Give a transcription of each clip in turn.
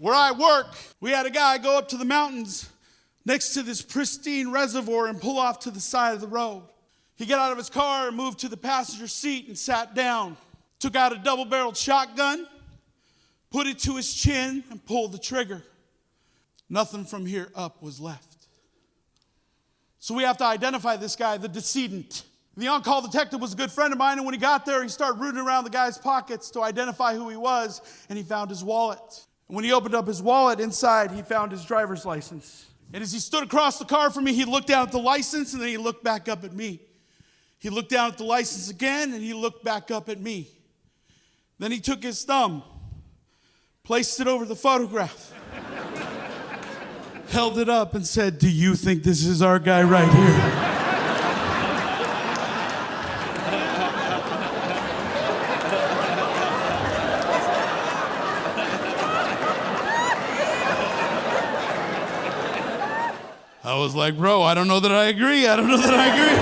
Where I work, we had a guy go up to the mountains next to this pristine reservoir and pull off to the side of the road. He got out of his car and moved to the passenger seat and sat down. Took out a double-barreled shotgun, put it to his chin, and pulled the trigger. Nothing from here up was left. So we have to identify this guy, the decedent. The on-call detective was a good friend of mine, and when he got there, he started rooting around the guy's pockets to identify who he was, and he found his wallet. And when he opened up his wallet, inside, he found his driver's license. And as he stood across the car from me, he looked down at the license, and then he looked back up at me. He looked down at the license again, and he looked back up at me. Then he took his thumb, placed it over the photograph, held it up, and said, "Do you think this is our guy right here?" I was like, "Bro, I don't know that I agree. I don't know that I agree."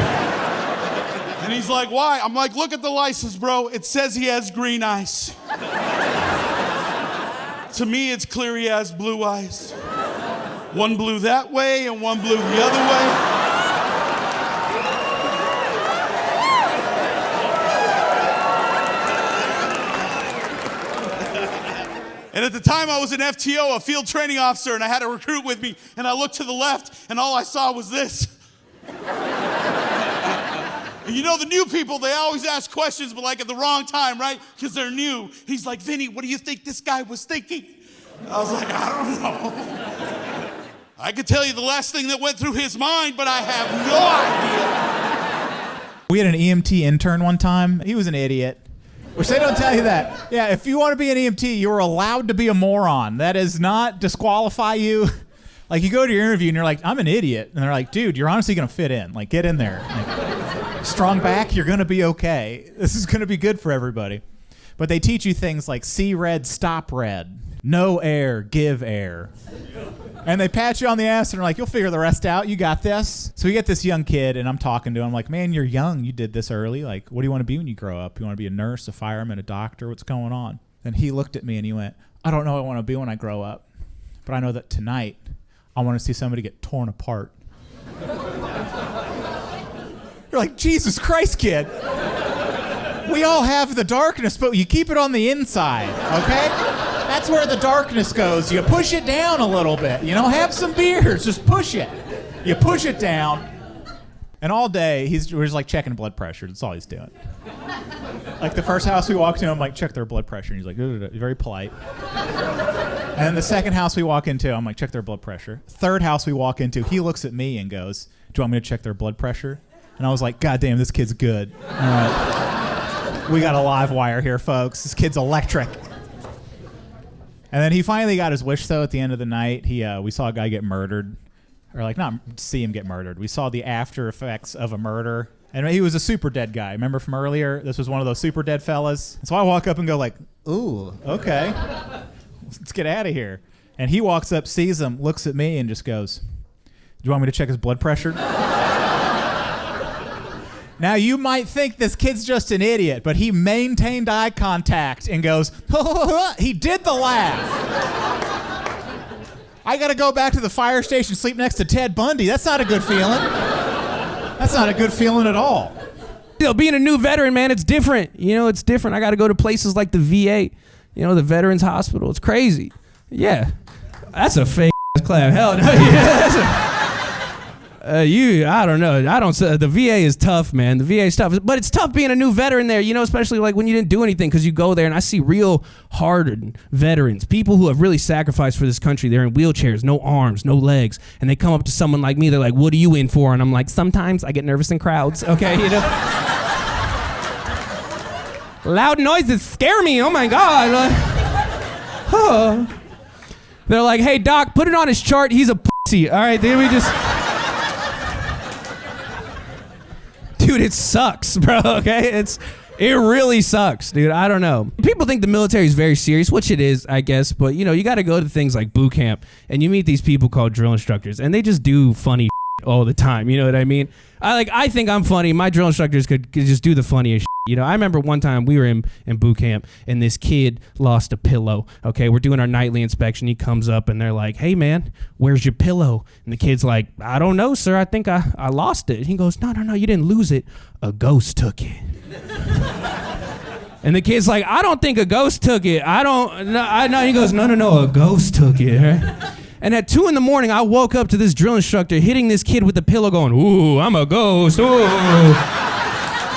And he's like, "Why?" I'm like, "Look at the license, bro. It says he has green eyes." To me, it's clear he has blue eyes. One blue that way and one blue the other way. And at the time, I was an FTO, a field training officer, and I had a recruit with me, and I looked to the left, and all I saw was this. And you know, the new people, they always ask questions, but like at the wrong time, right? Because they're new. He's like, "Vinny, what do you think this guy was thinking?" I was like, "I don't know." I could tell you the last thing that went through his mind, but I have no idea. We had an EMT intern one time. He was an idiot. Which they don't tell you that. Yeah, if you want to be an EMT, you're allowed to be a moron. That does not disqualify you. Like, you go to your interview and you're like, "I'm an idiot." And they're like, "Dude, you're honestly going to fit in. Like, get in there. Like, strong back, you're going to be okay. This is going to be good for everybody." But they teach you things like see red, stop red. No air, give air. And they pat you on the ass and are like, "You'll figure the rest out. You got this." So we get this young kid, and I'm talking to him like, "Man, you're young. You did this early. Like, what do you want to be when you grow up? You want to be a nurse, a fireman, a doctor? What's going on?" And he looked at me and he went, "I don't know what I want to be when I grow up, but I know that tonight I want to see somebody get torn apart." You're like, Jesus Christ, kid. We all have the darkness, but you keep it on the inside, okay? That's where the darkness goes. You push it down a little bit. You know, have some beers. Just push it. You push it down. And all day, we're just like checking blood pressure. That's all he's doing. Like the first house we walked into, I'm like, "Check their blood pressure." And he's like, very polite. And then the second house we walk into, I'm like, "Check their blood pressure." Third house we walk into, he looks at me and goes, "Do you want me to check their blood pressure?" And I was like, "God damn, this kid's good. All right. We got a live wire here, folks. This kid's electric." And then he finally got his wish, though. At the end of the night, we saw a guy get murdered. Or, like, not see him get murdered. We saw the after effects of a murder. And he was a super dead guy. Remember from earlier? This was one of those super dead fellas. So I walk up and go like, "Ooh, okay. Let's get out of here." And he walks up, sees him, looks at me, and just goes, "Do you want me to check his blood pressure?" Now, you might think this kid's just an idiot, but he maintained eye contact and goes, he did the laugh. I got to go back to the fire station, sleep next to Ted Bundy. That's not a good feeling. That's not a good feeling at all. You know, being a new veteran, man, it's different. You know, it's different. I got to go to places like the VA, you know, the Veterans Hospital. It's crazy. Yeah. That's a fake clap. Hell no. Yeah, I don't know. The VA is tough, man. The VA is tough. But it's tough being a new veteran there, you know, especially like when you didn't do anything, because you go there and I see real hardened veterans, people who have really sacrificed for this country. They're in wheelchairs, no arms, no legs. And they come up to someone like me. They're like, "What are you in for?" And I'm like, "Sometimes I get nervous in crowds." Okay, you know. Loud noises scare me. Oh, my God. They're like, "Hey, doc, put it on his chart. He's a pussy." All right, then we just... Dude, it sucks, bro, okay? It really sucks, dude. I don't know. People think the military is very serious, which it is, I guess, but, you know, you got to go to things like boot camp, and you meet these people called drill instructors, and they just do funny all the time, you know what I mean? I think I'm funny. My drill instructors could just do the funniest You know, I remember one time we were in boot camp and this kid lost a pillow. Okay, we're doing our nightly inspection. He comes up and they're like, hey, man, where's your pillow? And the kid's like, I don't know, sir. I think I lost it. He goes, no, you didn't lose it. A ghost took it. And the kid's like, I don't think a ghost took it. He goes, no, a ghost took it. Right? And at 2 a.m, I woke up to this drill instructor hitting this kid with the pillow going, ooh, I'm a ghost, ooh.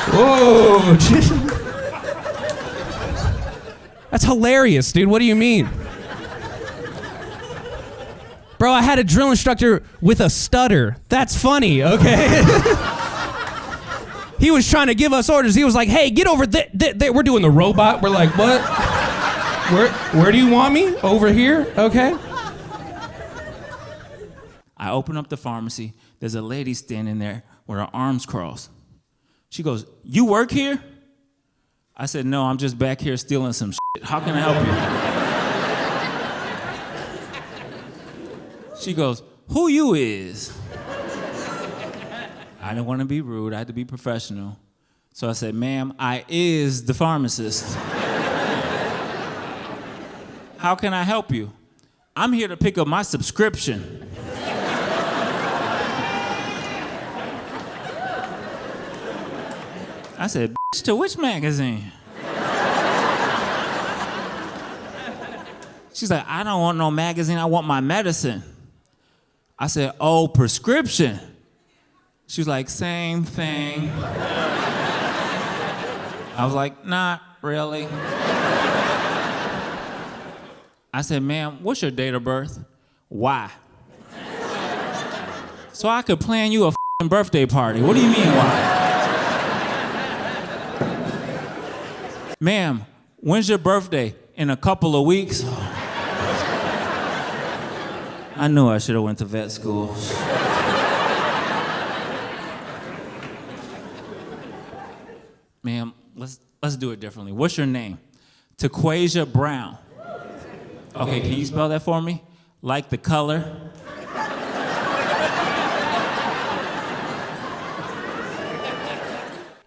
Whoa. That's hilarious, dude. What do you mean? Bro, I had a drill instructor with a stutter. That's funny, okay? He was trying to give us orders. He was like, hey, get over there. We're doing the robot. We're like, what? Where do you want me? Over here? Okay. I open up the pharmacy. There's a lady standing there with her arms crossed. She goes, you work here? I said, no, I'm just back here stealing some shit. How can I help you? She goes, who you is? I didn't want to be rude. I had to be professional. So I said, ma'am, I is the pharmacist. How can I help you? I'm here to pick up my subscription. I said, bitch, to which magazine? She's like, I don't want no magazine. I want my medicine. I said, oh, prescription. She was like, same thing. I was like, not really. I said, ma'am, what's your date of birth? Why? So I could plan you a f***ing birthday party. What do you mean, why? Ma'am, when's your birthday? In a couple of weeks? I knew I should have went to vet school. Ma'am, let's do it differently. What's your name? Taquasia Brown. Okay, can you spell that for me? Like the color?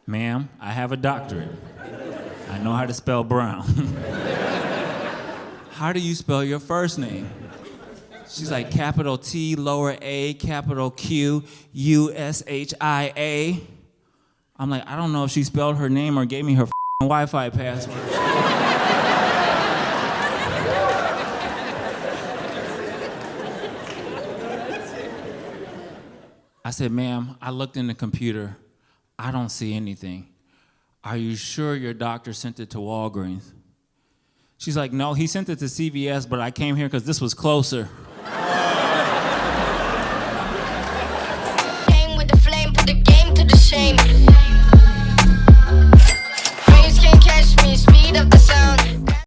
Ma'am, I have a doctorate. I know how to spell Brown. How do you spell your first name? She's like capital T, lower A, capital Q, U-S-H-I-A. I'm like, I don't know if she spelled her name or gave me her Wi-Fi password. I said, ma'am, I looked in the computer. I don't see anything. Are you sure your doctor sent it to Walgreens? She's like, no, he sent it to CVS, but I came here because this was closer.